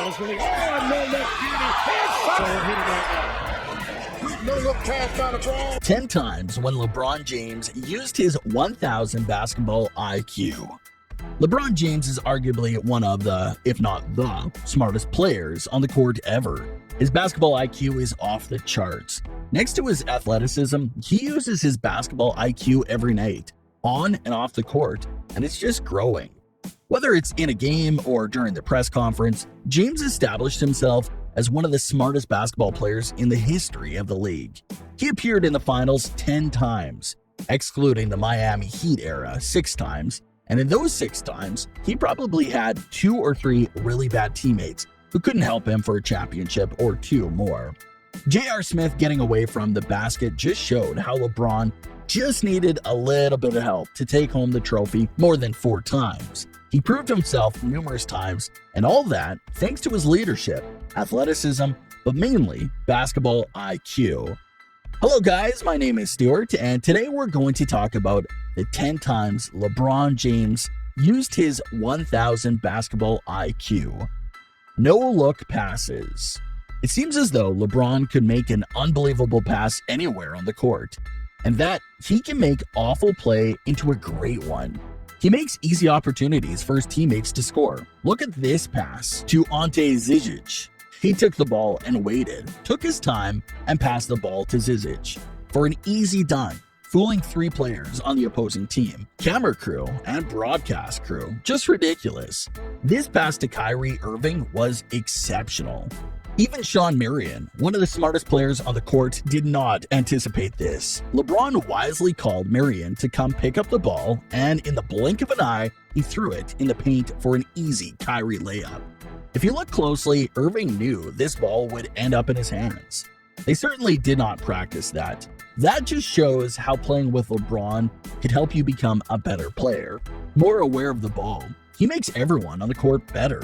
battles when he. Oh, no look, beauty. No look pass by LeBron. 10 times when LeBron James used his 1,000 basketball IQ. LeBron James is arguably one of the, if not the, smartest players on the court ever. His basketball IQ is off the charts. Next to his athleticism, he uses his basketball IQ every night, on and off the court, and it's just growing. Whether it's in a game or during the press conference, James established himself as one of the smartest basketball players in the history of the league. He appeared in the finals 10 times, excluding the Miami Heat era 6 times, and in those 6 times, he probably had 2 or 3 really bad teammates who couldn't help him for a championship or 2 more. J.R. Smith getting away from the basket just showed how LeBron just needed a little bit of help to take home the trophy more than 4 times. He proved himself numerous times, and all that thanks to his leadership, athleticism, but mainly basketball IQ. Hello guys, my name is Stuart, and today we're going to talk about the 10 times LeBron James used his 1,000 basketball IQ. No-look passes. It seems as though LeBron could make an unbelievable pass anywhere on the court, and that he can make awful play into a great one. He makes easy opportunities for his teammates to score. Look at this pass to Ante Zizic. He took the ball and waited, took his time, and passed the ball to Zizic for an easy dunk, fooling 3 players on the opposing team, camera crew, and broadcast crew. Just ridiculous. This pass to Kyrie Irving was exceptional. Even Shawn Marion, one of the smartest players on the court, did not anticipate this. LeBron wisely called Marion to come pick up the ball, and in the blink of an eye, he threw it in the paint for an easy Kyrie layup. If you look closely, Irving knew this ball would end up in his hands. They certainly did not practice that. That just shows how playing with LeBron could help you become a better player, more aware of the ball. He makes everyone on the court better.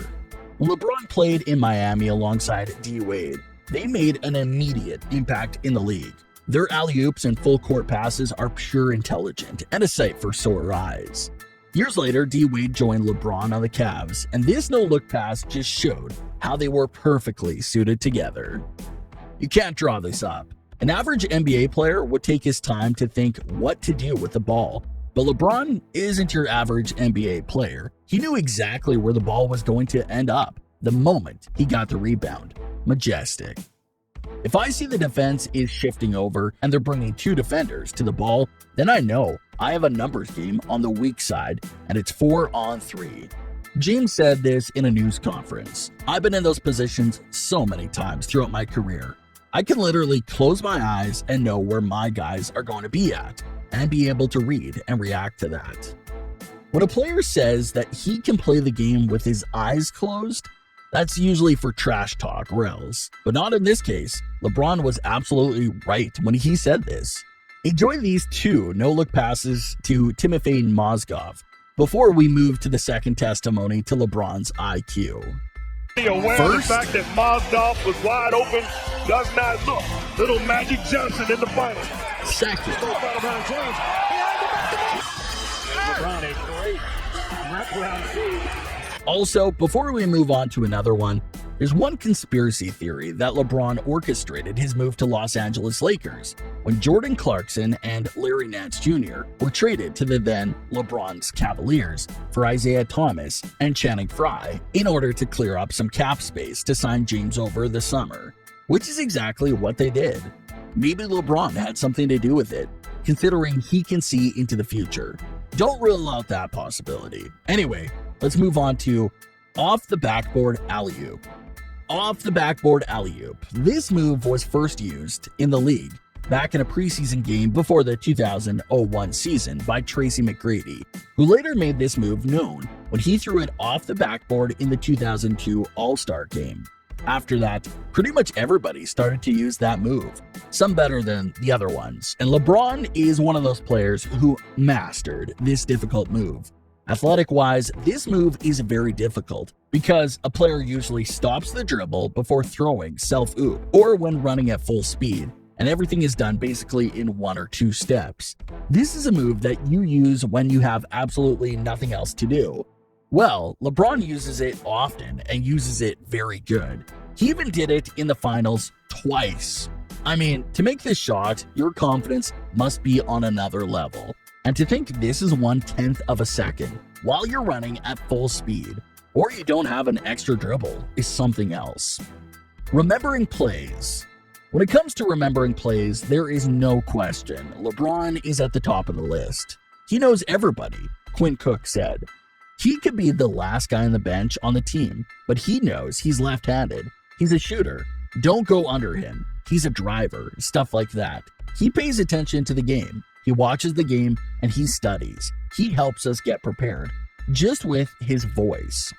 When LeBron played in Miami alongside D. Wade, they made an immediate impact in the league. Their alley-oops and full-court passes are pure intelligence and a sight for sore eyes. Years later, D. Wade joined LeBron on the Cavs, and this no-look pass just showed how they were perfectly suited together. You can't draw this up. An average NBA player would take his time to think what to do with the ball, but LeBron isn't your average NBA player. He knew exactly where the ball was going to end up the moment he got the rebound. Majestic. If I see the defense is shifting over and they're bringing 2 defenders to the ball, then I know I have a numbers game on the weak side, and it's 4-on-3. James said this in a news conference. I've been in those positions so many times throughout my career. I can literally close my eyes and know where my guys are going to be at, and be able to read and react to that. When a player says that he can play the game with his eyes closed, that's usually for trash talk or else. But not in this case. LeBron was absolutely right when he said this. Enjoy these 2 no-look passes to Timofey Mozgov before we move to the second testimony to LeBron's IQ. Be aware of the fact that Mozgov was wide open, does not look. Little Magic Johnson in the final. Second. LeBron James. LeBron is great. Wraparound. Also, before we move on to another one, there's one conspiracy theory that LeBron orchestrated his move to Los Angeles Lakers when Jordan Clarkson and Larry Nance Jr. were traded to the then LeBron's Cavaliers for Isaiah Thomas and Channing Frye in order to clear up some cap space to sign James over the summer, which is exactly what they did. Maybe LeBron had something to do with it, considering he can see into the future. Don't rule out that possibility. Anyway, let's move on to off the backboard alley-oop. Off the backboard alley-oop. This move was first used in the league back in a preseason game before the 2001 season by Tracy McGrady, who later made this move known when he threw it off the backboard in the 2002 All-Star game. After that, pretty much everybody started to use that move, some better than the other ones, and LeBron is one of those players who mastered this difficult move. Athletic-wise, this move is very difficult because a player usually stops the dribble before throwing self-oop or when running at full speed, and everything is done basically in 1 or 2 steps. This is a move that you use when you have absolutely nothing else to do. Well, LeBron uses it often and uses it very good. He even did it in the finals twice. I mean, to make this shot, your confidence must be on another level. And to think this is 1/10 of a second while you're running at full speed, or you don't have an extra dribble, is something else. Remembering plays. When it comes to remembering plays, there is no question LeBron is at the top of the list. He knows everybody, Quinn Cook said. He could be the last guy on the bench on the team, but he knows he's left-handed. He's a shooter. Don't go under him. He's a driver, stuff like that. He pays attention to the game. He watches the game and he studies. He helps us get prepared, just with his voice.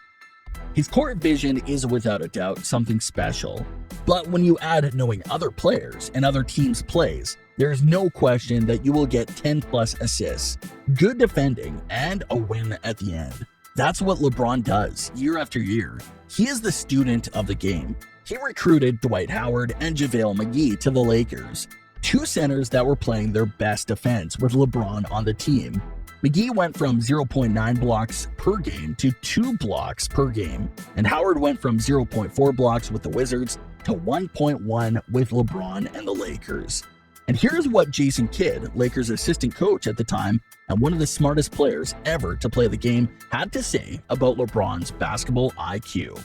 His court vision is without a doubt something special. But when you add knowing other players and other teams' plays, there's no question that you will get 10+ assists, good defending, and a win at the end. That's what LeBron does year after year. He is the student of the game. He recruited Dwight Howard and JaVale McGee to the Lakers, two centers that were playing their best defense with LeBron on the team. McGee went from 0.9 blocks per game to 2 blocks per game, and Howard went from 0.4 blocks with the Wizards to 1.1 with LeBron and the Lakers. And here's what Jason Kidd, Lakers assistant coach at the time and one of the smartest players ever to play the game, had to say about LeBron's basketball IQ.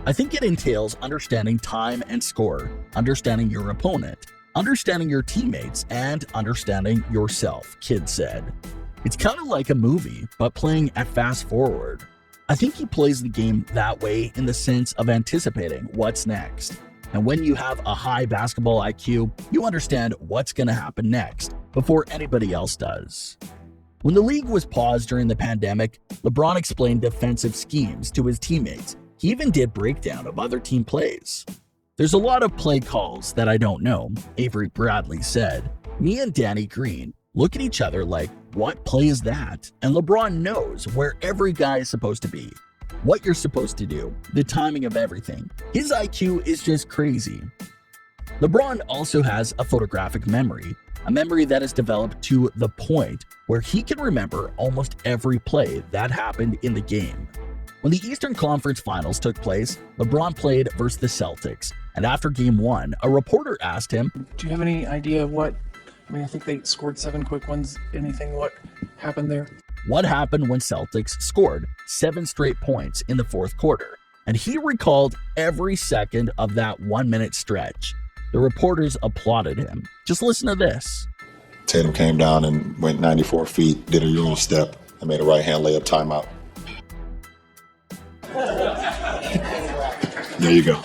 I think it entails understanding time and score, understanding your opponent, understanding your teammates, and understanding yourself, Kidd said. It's kind of like a movie, but playing at fast forward. I think he plays the game that way in the sense of anticipating what's next. And when you have a high basketball IQ, you understand what's going to happen next before anybody else does. When the league was paused during the pandemic, LeBron explained defensive schemes to his teammates. He even did breakdown of other team plays. There's a lot of play calls that I don't know, Avery Bradley said. Me and Danny Green look at each other like, what play is that? And LeBron knows where every guy is supposed to be, what you're supposed to do, the timing of everything. His IQ is just crazy. LeBron also has a photographic memory, a memory that is developed to the point where he can remember almost every play that happened in the game. When the Eastern Conference Finals took place, LeBron played versus the Celtics, and after Game 1, a reporter asked him, "Do you have any idea what? I mean, I think they scored 7 quick ones. Anything what happened there?" What happened when Celtics scored 7 straight points in the fourth quarter, and he recalled every second of that 1-minute stretch. The reporters applauded him. Just listen to this. Tatum came down and went 94 feet, did a Euro step, and made a right-hand layup timeout. There you go.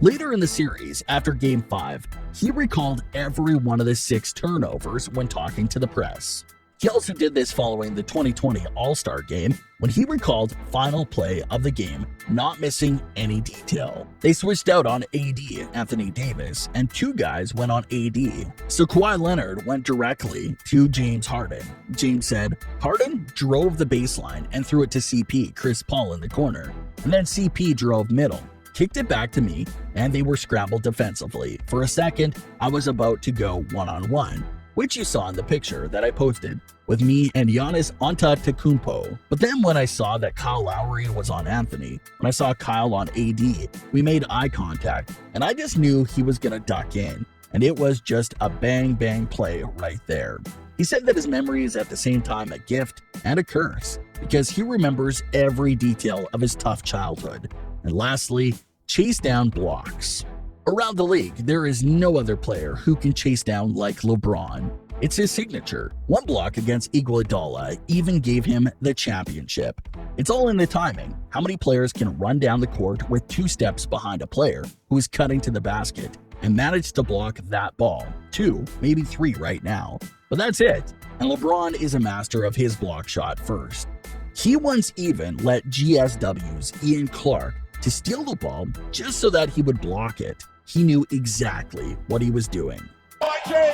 Later in the series, after Game 5, he recalled every one of the 6 turnovers when talking to the press. He also did this following the 2020 All-Star Game when he recalled final play of the game, not missing any detail. They switched out on AD, Anthony Davis, and 2 guys went on AD. So Kawhi Leonard went directly to James Harden. James said, Harden drove the baseline and threw it to CP, Chris Paul in the corner. And then CP drove middle, kicked it back to me, and they were scrambled defensively. For a second, I was about to go one-on-one, which you saw in the picture that I posted with me and Giannis Antetokounmpo. But then when I saw that Kyle Lowry was on Anthony, when I saw Kyle on AD, we made eye contact, and I just knew he was gonna duck in, and it was just a bang-bang play right there. He said that his memory is at the same time a gift and a curse, because he remembers every detail of his tough childhood. And lastly, chase down blocks. Around the league, there is no other player who can chase down like LeBron. It's his signature. One block against Iguodala even gave him the championship. It's all in the timing. How many players can run down the court with 2 steps behind a player who is cutting to the basket and manage to block that ball? 2, maybe 3 right now. But that's it. And LeBron is a master of his block shot first. He once even let GSW's Ian Clark to steal the ball just so that he would block it. He knew exactly what he was doing.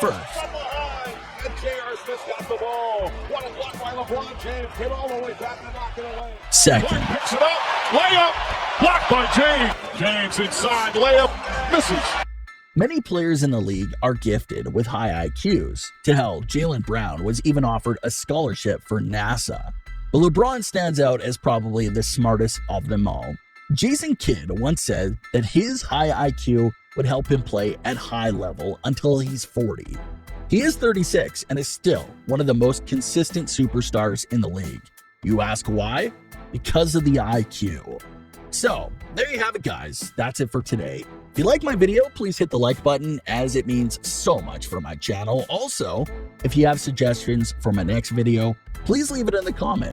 First, second, Picks it up, layup, blocked by James. James inside, layup, misses. many players in the league are gifted with high IQs. To hell, Jaylen Brown was even offered a scholarship for NASA. but LeBron stands out as probably the smartest of them all. Jason Kidd once said that his high IQ would help him play at high level until he's 40. He is 36 and is still one of the most consistent superstars in the league. You ask why? Because of the IQ. So, there you have it, guys. That's it for today. If you like my video, please hit the like button, as it means so much for my channel. Also, if you have suggestions for my next video, please leave it in the comments.